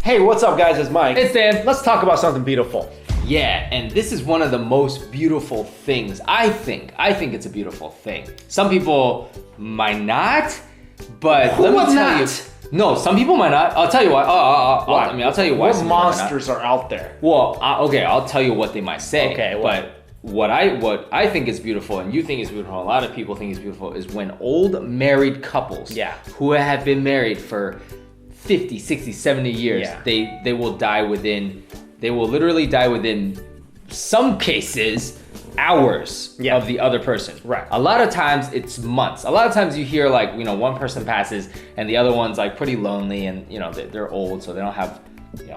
Hey, what's up guys, it's Mike. It's Dan. Let's talk about something beautiful. Yeah, and this is one of the most beautiful things, I think. I think it's a beautiful thing. Some people might not, but Who let me would tell not? you. No, some people might not. I'll tell you why. Why? I'll tell you why. What some people might not. monsters are out there? Well, okay, I'll tell you what they might say. Okay, but what I think is beautiful, and you think is beautiful, a lot of people think is beautiful, is when old married couples who have been married for 50, 60, 70 years, they will literally die within some cases hours of the other person. Right. A lot of times it's months. A lot of times you hear like, one person passes and the other one's like pretty lonely and they're old, so they don't have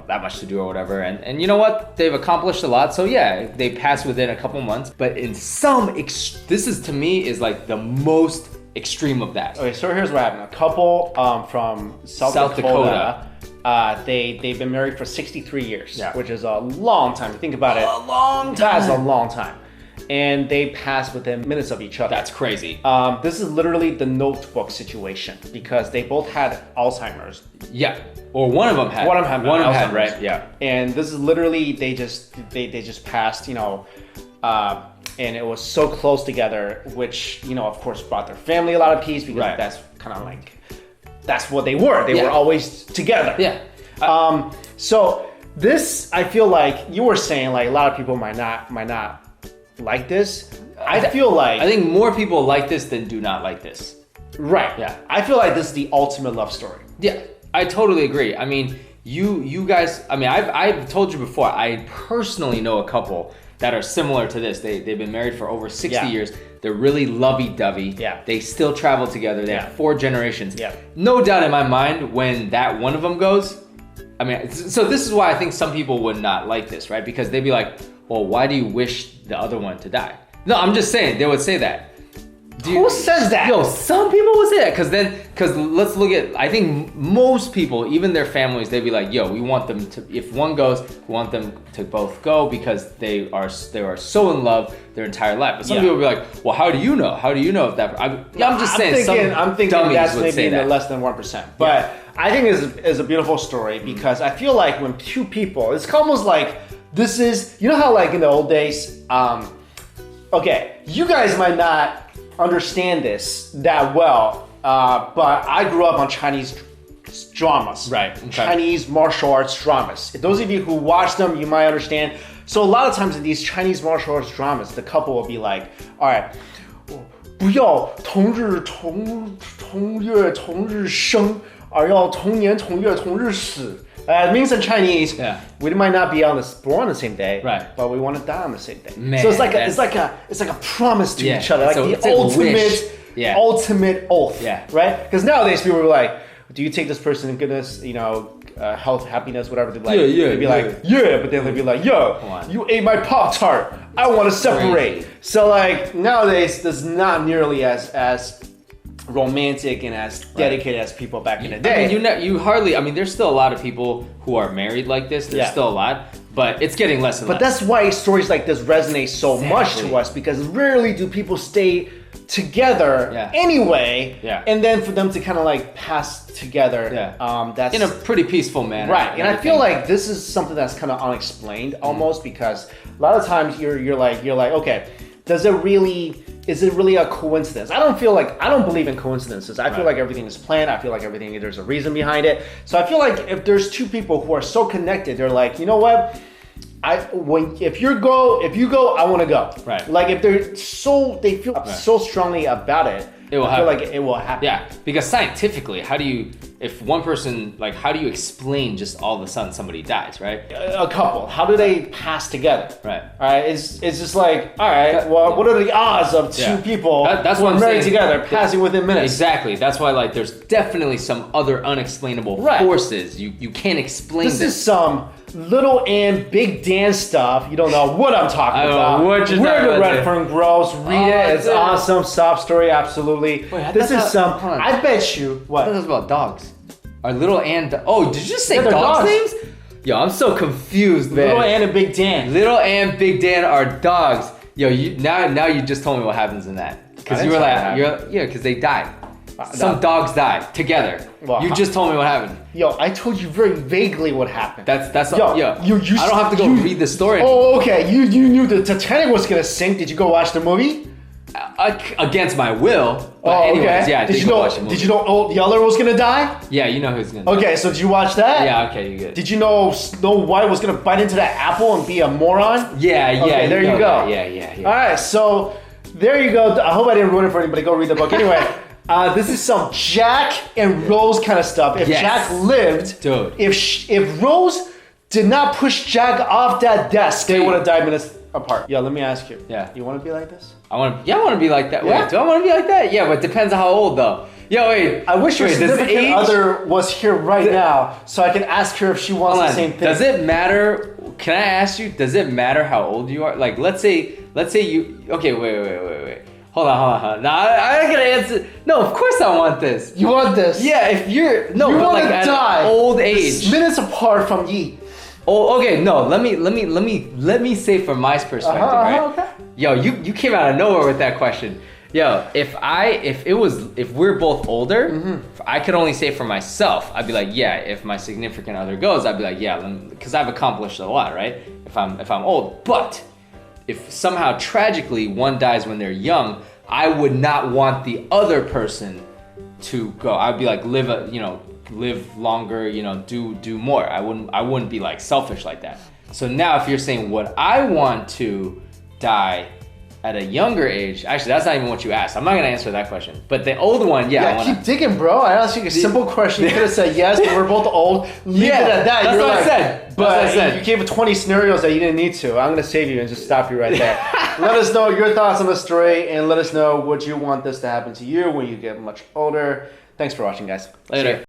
that much to do or whatever. And you know what? They've accomplished a lot. So yeah, they pass within a couple months. But in this is to me is like the most extreme of that. Okay, so here's what happened. A couple from South Dakota. They've been married for 63 years, which is a long time. Think about it. A long time. That's a long time. And they pass within minutes of each other. That's crazy. This is literally the Notebook situation because they both had Alzheimer's. Yeah, or one of them had. One of them had, right? Yeah. And this is literally they just passed, and it was so close together, which of course brought their family a lot of peace because that's kind of like that's what they were. They were always together. Yeah. So this, I feel like you were saying, like a lot of people might not like this. I think more people like this than do not like this. Right. Yeah. I feel like this is the ultimate love story. Yeah, I totally agree. I mean, you guys. I mean, I've told you before. I personally know a couple that are similar to this. They've been married for over 60 years. They're really lovey-dovey. Yeah. They still travel together. They have 4 generations. Yeah. No doubt in my mind when that one of them goes. I mean, so this is why I think some people would not like this, right? Because they'd be like, well, why do you wish the other one to die? No, I'm just saying, they would say that. Who says that? Yo, some people would say that because let's look at, I think most people, even their families, they'd be like, yo, we want them to, if one goes, we want them to both go because they are so in love their entire life. But some people would be like, well, how do you know? How do you know if that, I'm thinking that's maybe in the less than 1%. But I think it's a beautiful story because I feel like when two people, it's almost like, this is, how like in the old days, okay, you guys might not understand this that well, but I grew up on Chinese dramas. Right. Okay. Chinese martial arts dramas. Those of you who watch them, you might understand. So a lot of times in these Chinese martial arts dramas, the couple will be like, all right, 不要同日同月同日生，而要同年同月同日死。It means in Chinese, we might not be born on the same day, but we want to die on the same day. Man, so it's like a promise to each other, like the ultimate oath, right? Because nowadays people are like, do you take this person in goodness, health, happiness, whatever? They'd be like, but then they'd be like, yo, you ate my Pop-Tart. I want to separate. Crazy. So like nowadays, there's not nearly as romantic and as dedicated as people back in the day. I mean, there's still a lot of people who are married like this. There's still a lot, but it's getting less and less. But that's why stories like this resonate so much to us because rarely do people stay together anyway. Yeah. And then for them to kind of like pass together, that's in a pretty peaceful manner. Right. And I feel like this is something that's kind of unexplained almost because a lot of times you're like, okay, is it really a coincidence? I don't believe in coincidences. I feel like everything is planned. I feel like there's a reason behind it. So I feel like if there's two people who are so connected, they're like, you know what? If you go, I want to go. Right. Like if they feel so strongly about it, I feel like it will happen. Yeah, because scientifically, if one person, like, how do you explain just all of a sudden somebody dies, right? A couple, how do they pass together? Right. All right, it's just like, all right, well, what are the odds of two people that's who what are I'm married saying. together passing within minutes? Exactly. That's why, like, there's definitely some other unexplainable forces. You can't explain this. This is some Little Ann, Big Dan stuff. You don't know what I'm talking about. Where the Red Fern grows. Read it. It's awesome. Sob story. Absolutely. Wait, this is I bet you. What? This is about dogs. Are Little Ann? Did you just say dogs names? Yo, I'm so confused, man. Little Ann and Big Dan. Little Ann, Big Dan are dogs. Yo, now you just told me what happens in that. Because you were like, because they died. some dogs die together. Well, you just told me what happened. Yo, I told you very vaguely what happened. That's yo. I don't have to go read the story. Oh, okay. You knew the Titanic was gonna sink. Did you go watch the movie? Against my will. But anyways, okay. yeah, I did go watch the movie. Did you know Old Yeller was gonna die? Yeah, you know who's gonna die. Okay, so did you watch that? Yeah, okay, you good. Did you know Snow White was gonna bite into that apple and be a moron? Yeah, Okay, there you go. Yeah. All right, so there you go. I hope I didn't ruin it for anybody. Go read the book. Anyway, this is some Jack and Rose kind of stuff. If Jack lived, dude. If Rose did not push Jack off that desk, they would have died minutes apart. Yeah, let me ask you. Yeah. You want to be like this? I want to be like that. Yeah? Wait, do I want to be like that? Yeah, but it depends on how old though. Yo, wait. I wish your significant other was here right now, so I could ask her if she wants the same thing. Does it matter? Can I ask you? Does it matter how old you are? Like, let's say you. Okay, wait. Hold on. No, I gotta answer. No, of course I want this. You want this? Yeah, if you're you want like to at die an old age, minutes apart from Yi. Oh, okay. No, let me say from my perspective, right? Okay. Yo, you came out of nowhere with that question. Yo, if we're both older, I could only say for myself, I'd be like, yeah. If my significant other goes, I'd be like, yeah, because I've accomplished a lot, right? If I'm old, but if somehow tragically one dies when they're young, I would not want the other person to go. I'd be like, live longer, do more. I wouldn't be like selfish like that. So now if you're saying would I want to die at a younger age, actually that's not even what you asked. I'm not gonna answer that question. But the old one, I wanna... keep digging, bro. I asked you a simple question. You could have said yes, but we're both old. Leave it at that. That's what I said. But you gave it 20 scenarios that you didn't need to. I'm gonna save you and just stop you right there. Let us know your thoughts on the story and let us know would you want this to happen to you when you get much older. Thanks for watching, guys. Later.